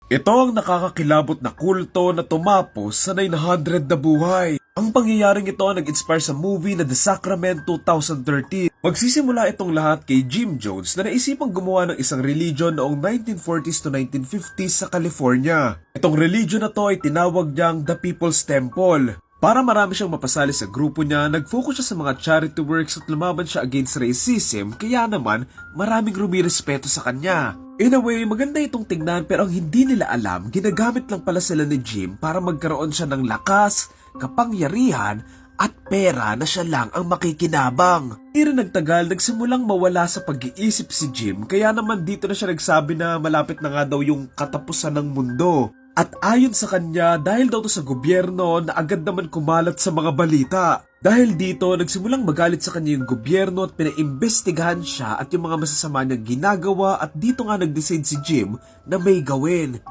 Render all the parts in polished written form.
Ito ang nakakakilabot na kulto na tumapos sa 900 na buhay. Ang pangyayaring ito ang nag-inspire sa movie na The Sacrament 2013. Magsisimula itong lahat kay Jim Jones na naisipang gumawa ng isang religion noong 1940s to 1950s sa California. Itong religion na to ay tinawag niyang The People's Temple. Para marami siyang mapasali sa grupo niya, nag-focus siya sa mga charity works at lumaban siya against racism, kaya naman maraming rumirespeto sa kanya. In a way, maganda itong tingnan pero ang hindi nila alam, ginagamit lang pala sila ni Jim para magkaroon siya ng lakas, kapangyarihan at pera na siya lang ang makikinabang. Hindi rin nagtagal, nagsimulang mawala sa pag-iisip si Jim, kaya naman dito na siya nagsabi na malapit na nga daw yung katapusan ng mundo. At ayon sa kanya, dahil daw to sa gobyerno na agad naman kumalat sa mga balita. Dahil dito, nagsimulang magalit sa kanya yung gobyerno at pinaimbestigahan siya at yung mga masasama niyang ginagawa at dito nga nag-decide si Jim na may gawin.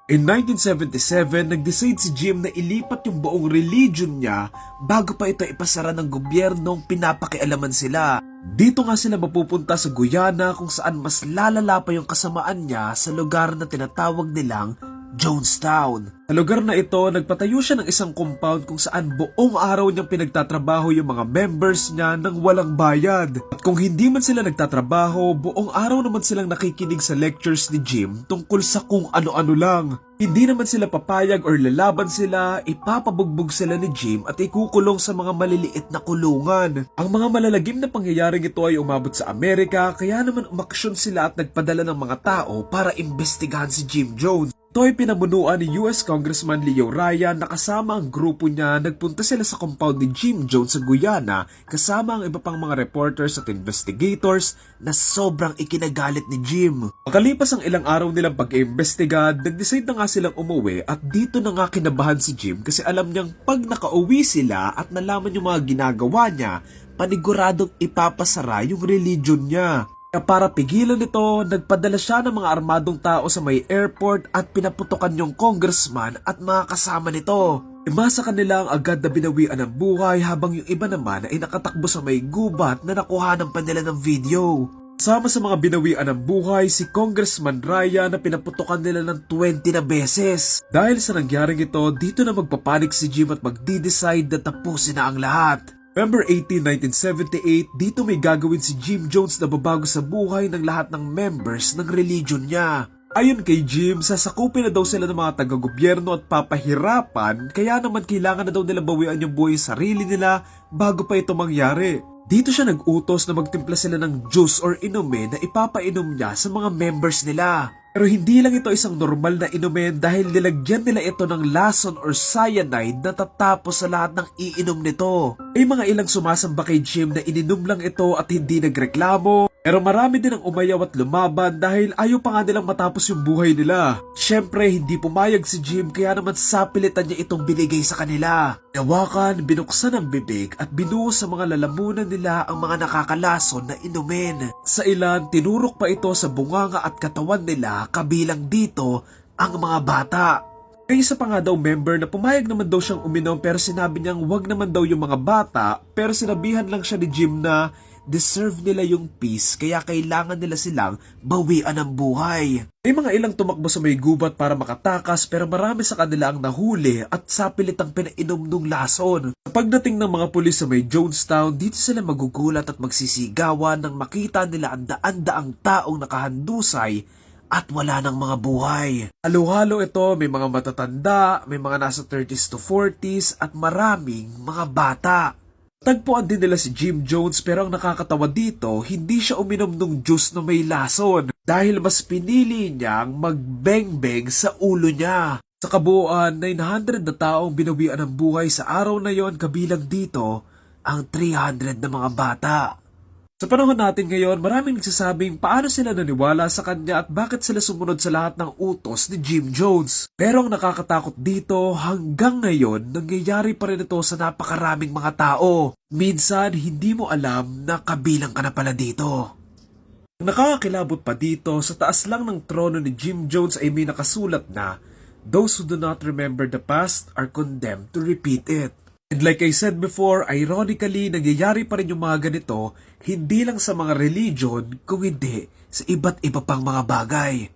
In 1977, nag-decide si Jim na ilipat yung buong religion niya bago pa ito ipasara ng gobyernong pinapakialaman sila. Dito nga sila mapupunta sa Guyana kung saan mas lalala pa yung kasamaan niya sa lugar na tinatawag nilang Jonestown. Sa lugar na ito, nagpatayo siya ng isang compound kung saan buong araw niyang pinagtatrabaho yung mga members niya ng walang bayad. At kung hindi man sila nagtatrabaho, buong araw naman silang nakikinig sa lectures ni Jim tungkol sa kung ano-ano lang. Hindi naman sila papayag or lalaban sila, ipapabugbog sila ni Jim at ikukulong sa mga maliliit na kulungan. Ang mga malalagim na pangyayaring ito ay umabot sa Amerika, kaya naman umaksyon sila at nagpadala ng mga tao para imbestigahan si Jim Jones. Ito ay pinamunuan ni US Congressman Leo Ryan na kasama ang grupo niya. Nagpunta sila sa compound ni Jim Jones sa Guyana kasama ang iba pang mga reporters at investigators na sobrang ikinagalit ni Jim. Makalipas ang ilang araw nilang pag-iimbestiga, nag-decide na nga silang umuwi at dito na nga kinabahan si Jim kasi alam niyang pag nakauwi sila at nalaman yung mga ginagawa niya, paniguradong ipapasara yung religion niya. Kaya para pigilan nito, nagpadala siya ng mga armadong tao sa may airport at pinaputokan yung congressman at mga kasama nito. Ima sa kanila ang agad na binawian ng buhay habang yung iba naman ay nakatakbo sa may gubat na nakuhanan pa nila ng video. Sama sa mga binawian ng buhay si Congressman Ryan na pinaputokan nila ng 20 na beses. Dahil sa nangyaring ito, dito na magpapanik si Jim at magdi-decide na tapusin na ang lahat. November 18, 1978, dito may gagawin si Jim Jones na babago sa buhay ng lahat ng members ng religion niya. Ayon kay Jim, sasakupin na daw sila ng mga taga-gobyerno at papahirapan, kaya naman kailangan na daw nila bawian yung buhay sa sarili nila bago pa ito mangyari. Dito siya nag-utos na magtimpla sila ng juice or inumin na ipapainom niya sa mga members nila. Pero hindi lang ito isang normal na inumin dahil nilagyan nila ito ng lason or cyanide na tatapos sa lahat ng iinom nito. May mga ilang sumasamba kay Jim na ininom lang ito at hindi nagreklamo. Pero marami din ang umayaw at lumaban dahil ayaw pa nga nilang matapos yung buhay nila. Siyempre, hindi pumayag si Jim kaya naman sapilitan niya itong binigay sa kanila. Nawakan, binuksan ang bibig at binuhos sa mga lalamunan nila ang mga nakakalason na inumin. Sa ilan, tinurok pa ito sa bunganga at katawan nila, kabilang dito ang mga bata. May isa pa nga daw member na pumayag naman daw siyang uminom pero sinabi niyang wag naman daw yung mga bata, pero sinabihan lang siya ni Jim na deserve nila yung peace kaya kailangan nila silang bawian ng buhay. May mga ilang tumakbo sa may gubat para makatakas pero marami sa kanila ang nahuli at sapilit ang pinainom nung lason. Pagdating ng mga pulis sa may Jonestown, dito sila magugulat at magsisigawan nang makita nila ang daan-daang taong nakahandusay at wala ng mga buhay. Halo-halo ito, may mga matatanda, may mga nasa 30s to 40s at maraming mga bata. Tagpuan din nila si Jim Jones pero ang nakakatawa dito, hindi siya uminom ng juice na may lason dahil mas pinili niyang magbeng-beng sa ulo niya. Sa kabuuan, 900 na taong binawian ng buhay sa araw na yon, kabilang dito ang 300 na mga bata. Sa panahon natin ngayon, maraming nagsasabing paano sila naniwala sa kanya at bakit sila sumunod sa lahat ng utos ni Jim Jones. Pero ang nakakatakot dito, hanggang ngayon, nangyayari pa rin ito sa napakaraming mga tao. Minsan, hindi mo alam na kabilang ka na pala dito. Ang nakakakilabot pa dito, sa taas lang ng trono ni Jim Jones ay may nakasulat na, "Those who do not remember the past are condemned to repeat it." And like I said before, ironically, nangyayari pa rin yung mga ganito, hindi lang sa mga religion, kung hindi sa iba't iba pang mga bagay.